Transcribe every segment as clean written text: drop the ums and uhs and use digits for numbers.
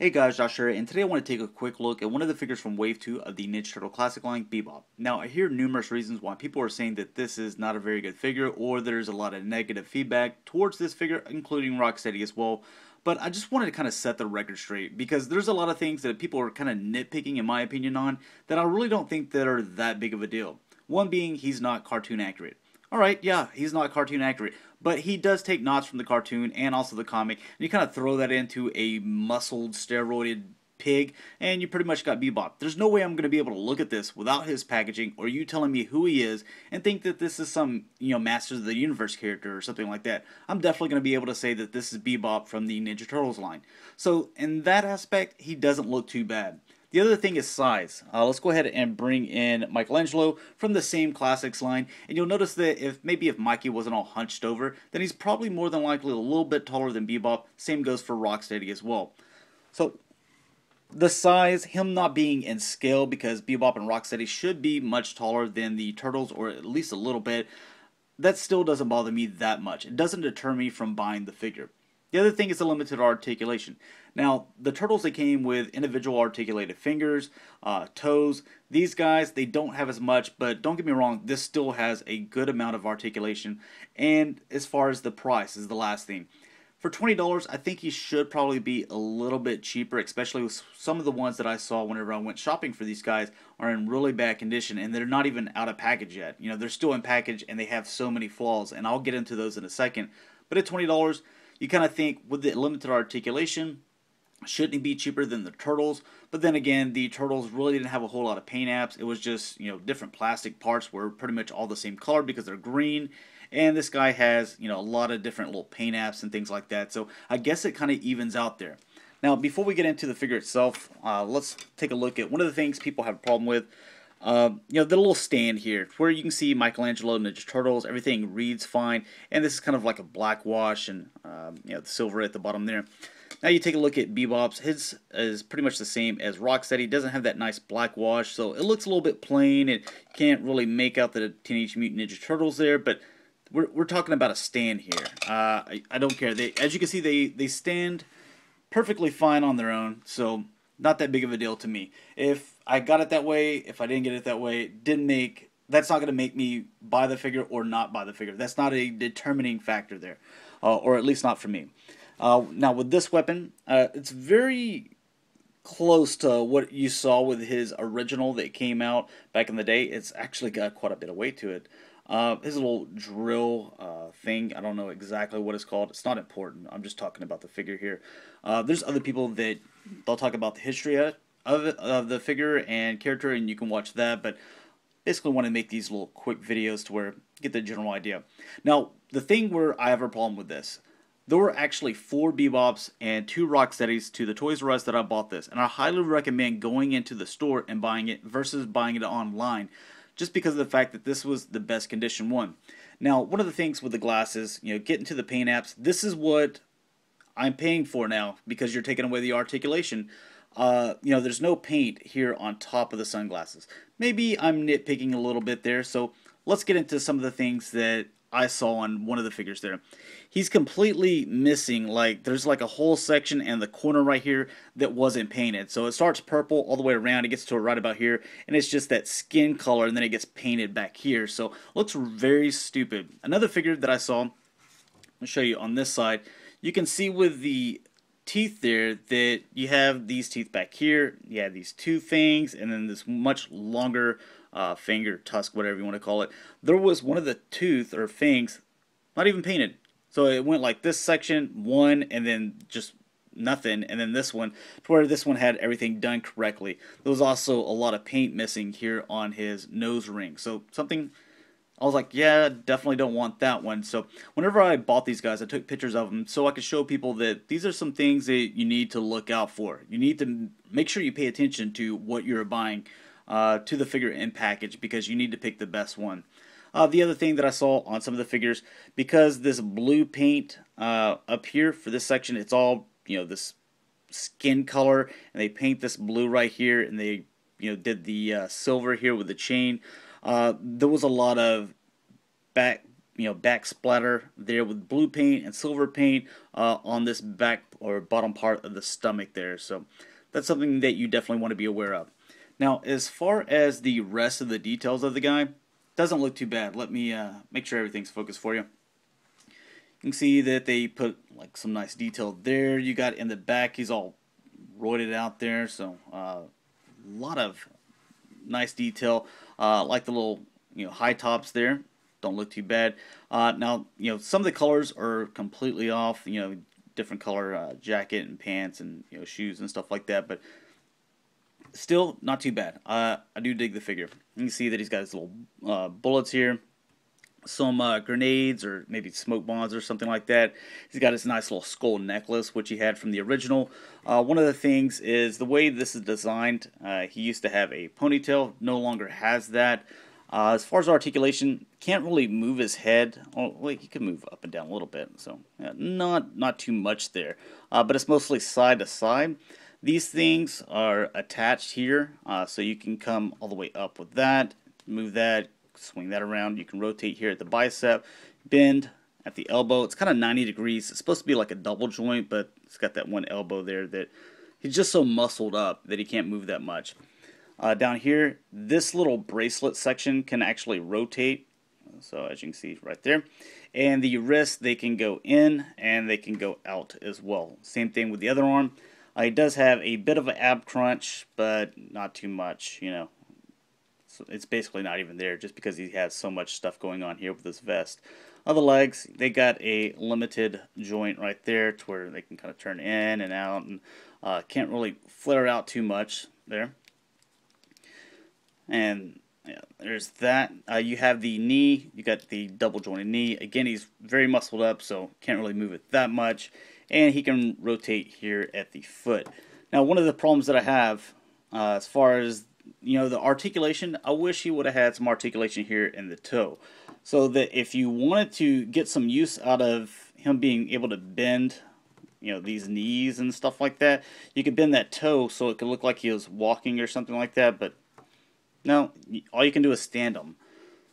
Hey guys, Josh here, and today I want to take a quick look at one of the figures from Wave 2 of the Ninja Turtle Classic line, Bebop. Now, I hear numerous reasons why people are saying that this is not a very good figure, or there's a lot of negative feedback towards this figure, including Rocksteady as well. But I just wanted to kind of set the record straight, because there's a lot of things that people are kind of nitpicking, in my opinion, on, that I really don't think that are that big of a deal. One being, he's not cartoon accurate. Alright, yeah, he's not cartoon accurate, but he does take nods from the cartoon and also the comic, and you kind of throw that into a muscled, steroided pig, and you pretty much got Bebop. There's no way I'm going to be able to look at this without his packaging or you telling me who he is and think that this is some, Masters of the Universe character or something like that. I'm definitely going to be able to say that this is Bebop from the Ninja Turtles line. So, in that aspect, he doesn't look too bad. The other thing is size. Let's go ahead and bring in Michelangelo from the same classics line, and you'll notice that if Mikey wasn't all hunched over, then he's probably more than likely a little bit taller than Bebop. Same goes for Rocksteady as well. So the size, him not being in scale, because Bebop and Rocksteady should be much taller than the Turtles, or at least a little bit, that still doesn't bother me that much. It doesn't deter me from buying the figure. The other thing is the limited articulation. Now, the Turtles, they came with individual articulated fingers, toes. These guys, they don't have as much, but don't get me wrong, this still has a good amount of articulation. And as far as the price is the last thing. For $20, I think he should probably be a little bit cheaper, especially with some of the ones that I saw whenever I went shopping for these guys are in really bad condition, and they're not even out of package yet. They're still in package, and they have so many flaws, and I'll get into those in a second. But at $20, you kind of think, with the limited articulation, shouldn't it be cheaper than the Turtles? But then again, the Turtles really didn't have a whole lot of paint apps. It was just, different plastic parts were pretty much all the same color because they're green. And this guy has, a lot of different little paint apps and things like that. So I guess it kind of evens out there. Now, before we get into the figure itself, let's take a look at one of the things people have a problem with. The little stand here, where you can see Michelangelo, Ninja Turtles, everything reads fine. And this is kind of like a black wash and, the silver at the bottom there. Now you take a look at Bebop's. His is pretty much the same as Rocksteady. Doesn't have that nice black wash, so it looks a little bit plain. You can't really make out the Teenage Mutant Ninja Turtles there, but we're talking about a stand here. I don't care. As you can see, they stand perfectly fine on their own, so not that big of a deal to me. If I got it that way, if I didn't get it that way, that's not going to make me buy the figure or not buy the figure. That's not a determining factor there, or at least not for me. Now with this weapon, it's very close to what you saw with his original that came out back in the day. It's actually got quite a bit of weight to it. His little drill thing, I don't know exactly what it's called. It's not important. I'm just talking about the figure here. There's other people that they'll talk about the history of the figure and character, and you can watch that. But basically want to make these little quick videos to where you get the general idea. Now, the thing where I have a problem with this, there were actually 4 Bebops and 2 Rocksteadies to the Toys R Us that I bought this, and I highly recommend going into the store and buying it versus buying it online, just because of the fact that this was the best condition one. Now, one of the things with the glasses, getting to the paint apps, this is what I'm paying for now, because you're taking away the articulation. There's no paint here on top of the sunglasses. Maybe I'm nitpicking a little bit there, so let's get into some of the things that I saw on one of the figures there. He's completely missing, there's like a whole section and the corner right here that wasn't painted. So it starts purple all the way around, it gets to right about here, and it's just that skin color, and then it gets painted back here. So looks very stupid. Another figure that I saw, I'll show you on this side, you can see with the teeth there that you have these teeth back here, you have these 2 fangs, and then this much longer finger, tusk, whatever you want to call it. There was one of the tooth or fangs not even painted. So it went like this section, one, and then just nothing, and then this one, to where this one had everything done correctly. There was also a lot of paint missing here on his nose ring. So something, I was like, yeah, definitely don't want that one. So whenever I bought these guys, I took pictures of them so I could show people that these are some things that you need to look out for. You need to make sure you pay attention to what you're buying, to the figure in package, because you need to pick the best one. The other thing that I saw on some of the figures, because this blue paint up here for this section, it's all, this skin color, and they paint this blue right here, and they, did the silver here with the chain. There was a lot of back splatter there with blue paint and silver paint on this back or bottom part of the stomach there. So that's something that you definitely want to be aware of. Now, as far as the rest of the details of the guy, doesn't look too bad. Let me make sure everything's focused for you. You can see that they put like some nice detail there. You got in the back, he's all roided out there, so a lot of nice detail. Like the little high tops there, don't look too bad. Now some of the colors are completely off. Different color jacket and pants and shoes and stuff like that, but still not too bad. I do dig the figure. You can see that he's got his little bullets here, some grenades or maybe smoke bombs or something like that. He's got his nice little skull necklace, which he had from the original. One of the things is the way this is designed. He used to have a ponytail, no longer has that. As far as articulation, can't really move his head. Oh, well, he can move up and down a little bit, so not too much there. But it's mostly side to side. These things are attached here, so you can come all the way up with that, move that, swing that around. You can rotate here at the bicep, bend at the elbow. It's kind of 90 degrees. It's supposed to be like a double joint, but it's got that one elbow there that he's just so muscled up that he can't move that much. Down here, this little bracelet section can actually rotate. So as you can see right there. And the wrists, they can go in and they can go out as well. Same thing with the other arm. He does have a bit of an ab crunch, but not too much, So it's basically not even there just because he has so much stuff going on here with this vest. Other legs, they got a limited joint right there to where they can kind of turn in and out and can't really flare out too much there. And there's that. You have the knee. You got the double jointed knee. Again, he's very muscled up, so can't really move it that much. And he can rotate here at the foot. Now, one of the problems that I have as far as the articulation, I wish he would have had some articulation here in the toe, so that if you wanted to get some use out of him being able to bend these knees and stuff like that, you could bend that toe so it could look like he was walking or something like that, but no, all you can do is stand him.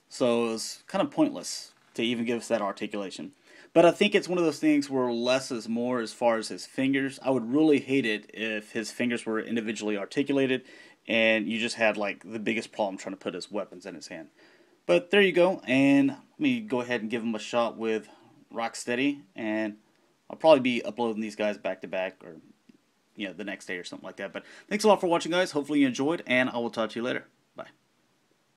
So it's kind of pointless to even give us that articulation. But I think it's one of those things where less is more as far as his fingers. I would really hate it if his fingers were individually articulated and you just had like the biggest problem trying to put his weapons in his hand. But there you go, and let me go ahead and give him a shot with Rocksteady, and I'll probably be uploading these guys back to back or the next day or something like that. But thanks a lot for watching, guys. Hopefully you enjoyed, and I will talk to you later.